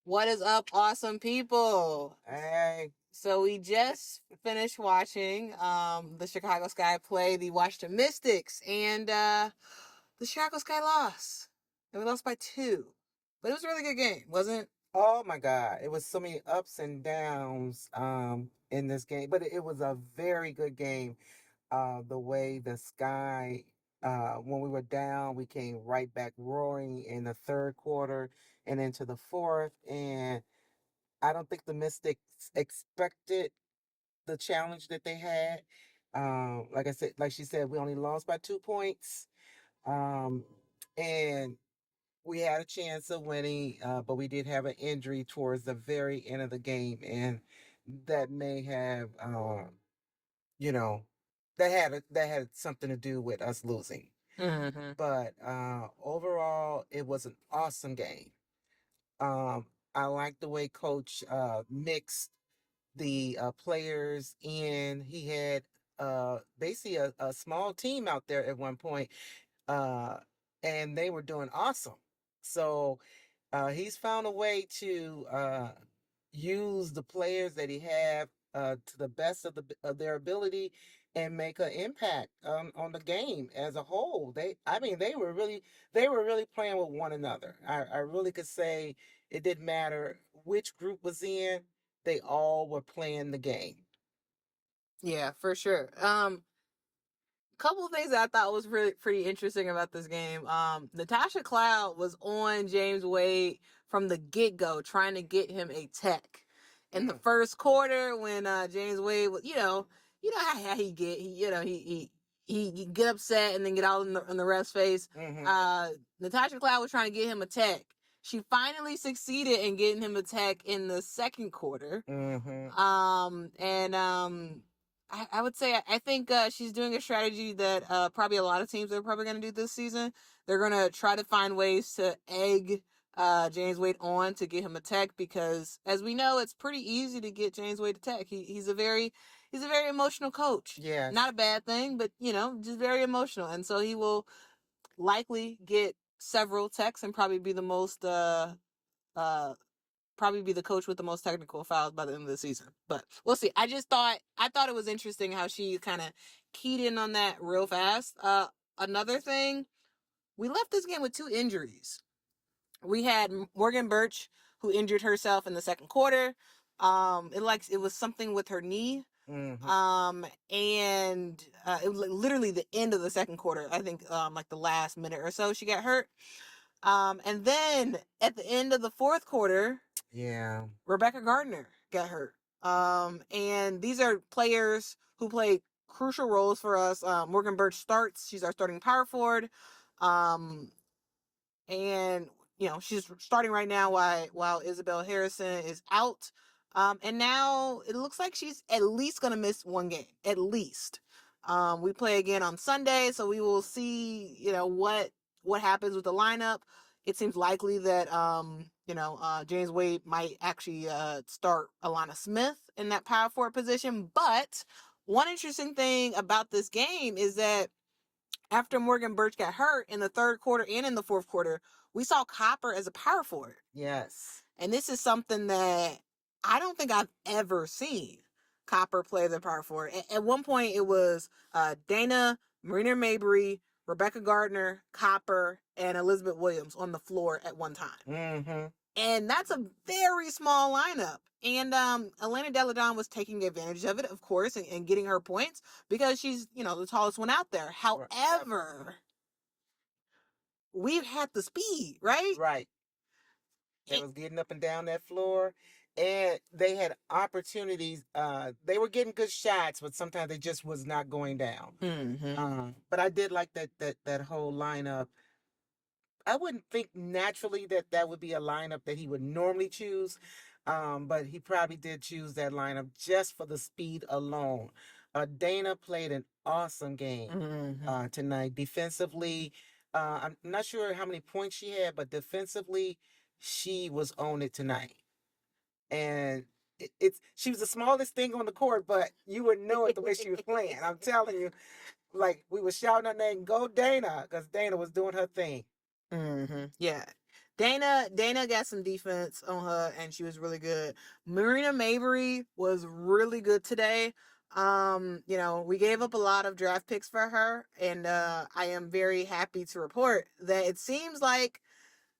What is up, awesome people? Hey. So we just finished watching the Chicago Sky play the Washington Mystics, and the Chicago Sky lost. And we lost by 2. But it was a really good game, wasn't it? Oh my God. It was so many ups and downs in this game. But it was a very good game. The way the Sky when we were down, we came right back roaring in the third quarter and into the fourth. And I don't think the Mystics expected the challenge that they had. Like I said, like she said, we only lost by 2 points. Um, and we had a chance of winning, but we did have an injury towards the very end of the game, and that may have, you know, that had something to do with us losing. Mm-hmm. But overall, it was an awesome game. I like the way Coach mixed the players in. He had basically a small team out there at one point, uh, and they were doing awesome. So he's found a way to use the players that he have to the best of their ability and make an impact on the game as a whole. I mean, they were really playing with one another. I really could say it didn't matter which group was in; they all were playing the game. Yeah, for sure. Couple of things that I thought was really pretty interesting about this game. Natasha Cloud was on James Wade from the get go, trying to get him a tech. In the first quarter, when James Wade was, how he get, he get upset and then get all in the ref's face. Mm-hmm. Natasha Cloud was trying to get him a tech. She finally succeeded in getting him a tech in the second quarter. Mm-hmm. I would say I think she's doing a strategy that probably a lot of teams are probably going to do this season. They're going to try to find ways to egg James Wade on to get him a tech, because as we know, it's pretty easy to get James Wade a tech. He's a very emotional coach. Yes. Not a bad thing, but just very emotional, and so he will likely get several techs and probably be the most probably be the coach with the most technical fouls by the end of the season. But we'll see. I thought it was interesting how she kind of keyed in on that real fast. Another thing, we left this game with 2 injuries. We had Morgan Birch, who injured herself in the second quarter. It was something with her knee. Mm-hmm. And it was literally the end of the second quarter. I think like the last minute or so she got hurt. And then at the end of the fourth quarter, Yeah. Rebecca Gardner got hurt. And these are players who play crucial roles for us. Morgan Birch starts; she's our starting power forward. Um, and she's starting right now while Isabel Harrison is out. And now it looks like she's at least gonna miss one game, at least. We play again on Sunday, so we will see what happens with the lineup. It seems likely that James Wade might actually start Alana Smith in that power forward position. But one interesting thing about this game is that after Morgan Birch got hurt in the third quarter and in the fourth quarter, we saw Copper as a power forward. Yes. And this is something that I don't think I've ever seen Copper play the power forward. At one point, it was Dana, Marina Mabrey, Rebecca Gardner, Copper, and Elizabeth Williams on the floor at one time. Mm-hmm. And that's a very small lineup. And Elena Deladon was taking advantage of it, of course, and getting her points because she's, the tallest one out there. However, we've had the speed, right? Right. They was getting up and down that floor, and they had opportunities. They were getting good shots, but sometimes they just was not going down. Mm-hmm. But I did like that whole lineup. I wouldn't think naturally that would be a lineup that he would normally choose, but he probably did choose that lineup just for the speed alone. Dana played an awesome game tonight. Defensively, I'm not sure how many points she had, but defensively, she was on it tonight. And she was the smallest thing on the court, but you would know it the way she was playing. I'm telling you, like we were shouting her name, "Go Dana," because Dana was doing her thing. Mm-hmm. Yeah. Dana got some defense on her, and she was really good. Marina Mabrey was really good today. We gave up a lot of draft picks for her, and I am very happy to report that it seems like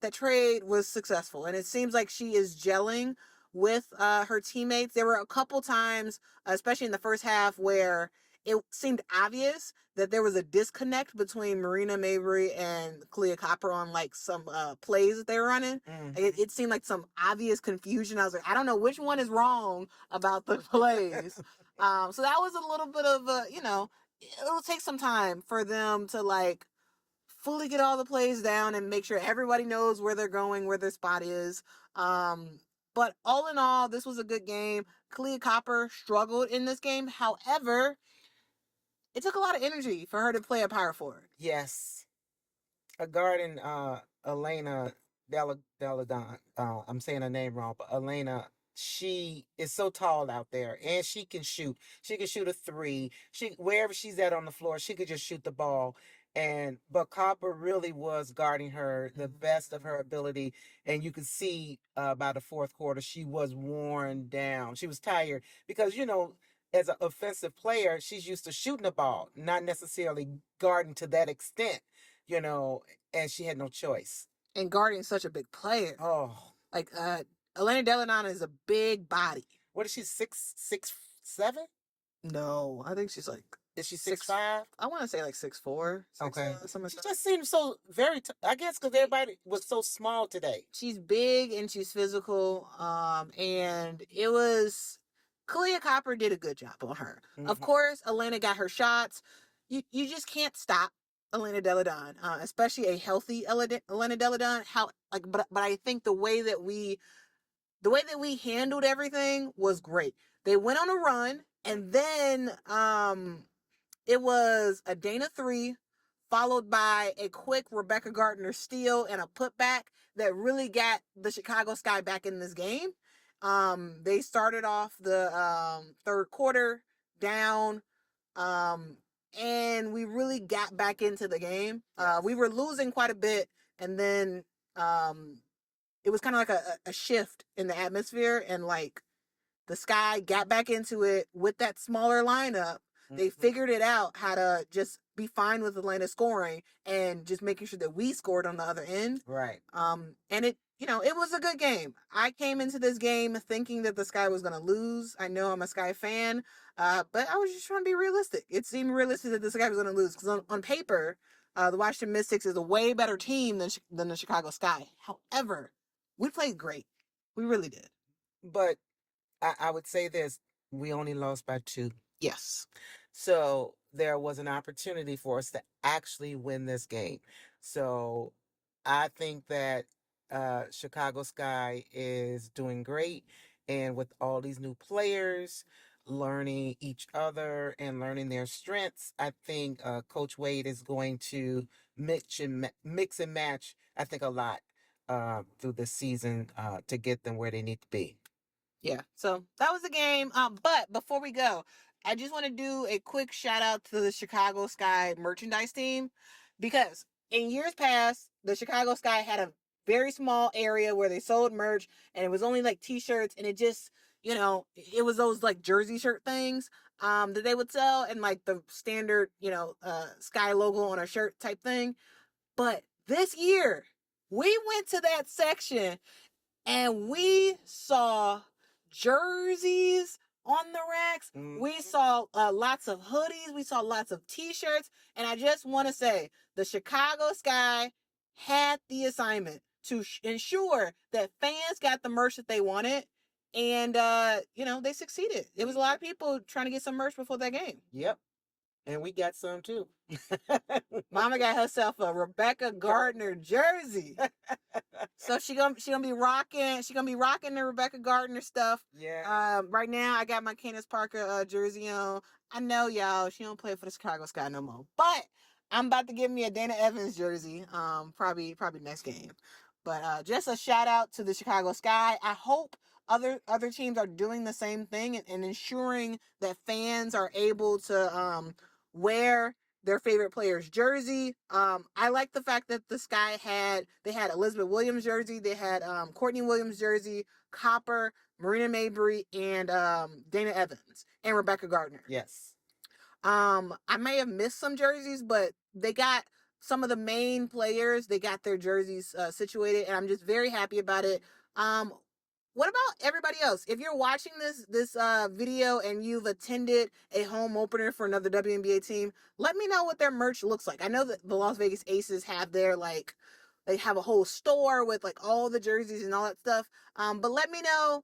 that trade was successful, and it seems like she is gelling with her teammates. There were a couple times, especially in the first half, where it seemed obvious that there was a disconnect between Marina Mabrey and Kalia Copper on like some plays that they were running. Mm. It seemed like some obvious confusion. I was like, I don't know which one is wrong about the plays. So that was a little bit of it'll take some time for them to like fully get all the plays down and make sure everybody knows where they're going, where their spot is. But all in all, this was a good game. Kalia Copper struggled in this game. However, it took a lot of energy for her to play a power forward. Yes. A garden, Elena Deladon. I'm saying her name wrong, but Elena, she is so tall out there, and she can shoot. She can shoot a three. She wherever she's at on the floor, she could just shoot the ball. And but Copper really was guarding her the best of her ability, and you could see by the fourth quarter she was worn down. She was tired because as an offensive player, she's used to shooting the ball, not necessarily guarding to that extent, you know, and she had no choice. And guarding such a big player. Oh, Like Elena Deladon is a big body. what is she, 6'7"? No, I think she's like Is she 6'5"? I want to say like 6'4", Okay. something She like that. just seems so very. I guess because everybody was so small today. She's big and she's physical. And it was Kalia Copper did a good job on her. Mm-hmm. Of course, Elena got her shots. You just can't stop Elena Deladon, especially a healthy Elena Deladon. But I think the way that we handled everything was great. They went on a run, and then it was a Dana 3 followed by a quick Rebecca Gardner steal and a putback that really got the Chicago Sky back in this game. They started off the third quarter down, and we really got back into the game. We were losing quite a bit, and then it was kind of like a shift in the atmosphere, and like the Sky got back into it with that smaller lineup. They figured it out how to just be fine with Atlanta scoring and just making sure that we scored on the other end. Right. And it was a good game. I came into this game thinking that the Sky was going to lose. I know I'm a Sky fan, but I was just trying to be realistic. It seemed realistic that the Sky was going to lose because on paper, the Washington Mystics is a way better team than the Chicago Sky. However, we played great. We really did. But I would say this: we only lost by 2. Yes. So there was an opportunity for us to actually win this game. So I think that Chicago Sky is doing great. And with all these new players, learning each other and learning their strengths, I think Coach Wade is going to mix and match, I think, a lot through the season to get them where they need to be. Yeah, so that was the game. But before we go, I just want to do a quick shout out to the Chicago Sky merchandise team, because in years past, the Chicago Sky had a very small area where they sold merch, and it was only like t-shirts, and it just, it was those like jersey shirt things that they would sell, and like the standard, Sky logo on a shirt type thing. But this year, we went to that section and we saw jerseys on the racks. We saw lots of hoodies. We saw lots of t-shirts. And I just want to say the Chicago Sky had the assignment to ensure that fans got the merch that they wanted. And, they succeeded. There was a lot of people trying to get some merch before that game. Yep. And we got some too. Mama got herself a Rebecca Gardner jersey. So she gonna be rocking the Rebecca Gardner stuff. Yeah. Right now I got my Candace Parker jersey on. I know y'all, she don't play for the Chicago Sky no more. But I'm about to give me a Dana Evans jersey. Probably next game. But just a shout out to the Chicago Sky. I hope other teams are doing the same thing and ensuring that fans are able to wear their favorite player's jersey. I like the fact that the Sky they had Elizabeth Williams jersey, they had Courtney Williams jersey, Copper, Marina Mabrey, and Dana Evans and Rebecca Gardner. Yes. I may have missed some jerseys, but they got some of the main players. They got their jerseys situated, and I'm just very happy about it. Um, what about everybody else? If you're watching this video and you've attended a home opener for another WNBA team, let me know what their merch looks like. I know that the Las Vegas Aces have their they have a whole store with like all the jerseys and all that stuff. But let me know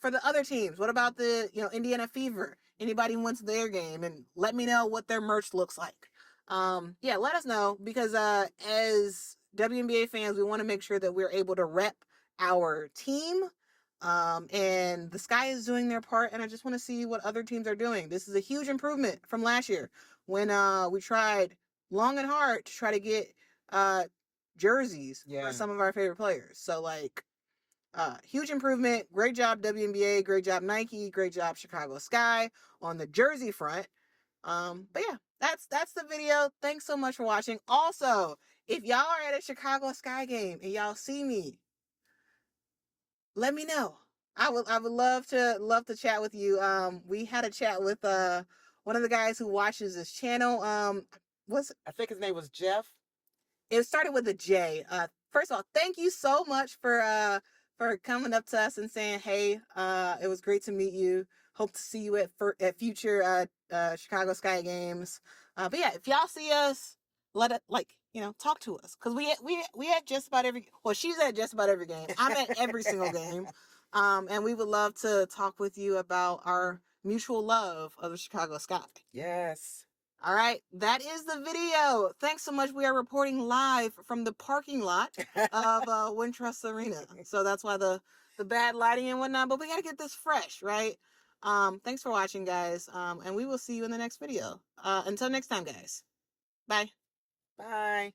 for the other teams. What about the Indiana Fever? Anybody wants their game, and let me know what their merch looks like. Yeah, let us know, because as WNBA fans, we want to make sure that we're able to rep our team. And the Sky is doing their part, and I just want to see what other teams are doing. This is a huge improvement from last year when we tried long and hard to try to get jerseys for some of our favorite players. So huge improvement. Great job WNBA, great job Nike, great job Chicago Sky on the jersey front. But yeah, that's the video. Thanks so much for watching. Also, if y'all are at a Chicago Sky game and y'all see me, let me know. I would love to chat with you. We had a chat with one of the guys who watches this channel. I think his name was Jeff. It started with a J. First of all, thank you so much for coming up to us and saying, hey, it was great to meet you. Hope to see you at future Chicago Sky games. But yeah, if y'all see us, let it talk to us, because we at just about every. Well, she's at just about every game. I'm at every single game, and we would love to talk with you about our mutual love of the Chicago Sky. Yes. All right, that is the video. Thanks so much. We are reporting live from the parking lot of Wintrust Arena. So that's why the bad lighting and whatnot, but we got to get this fresh, right? Thanks for watching, guys, and we will see you in the next video. Until next time, guys. Bye. Bye.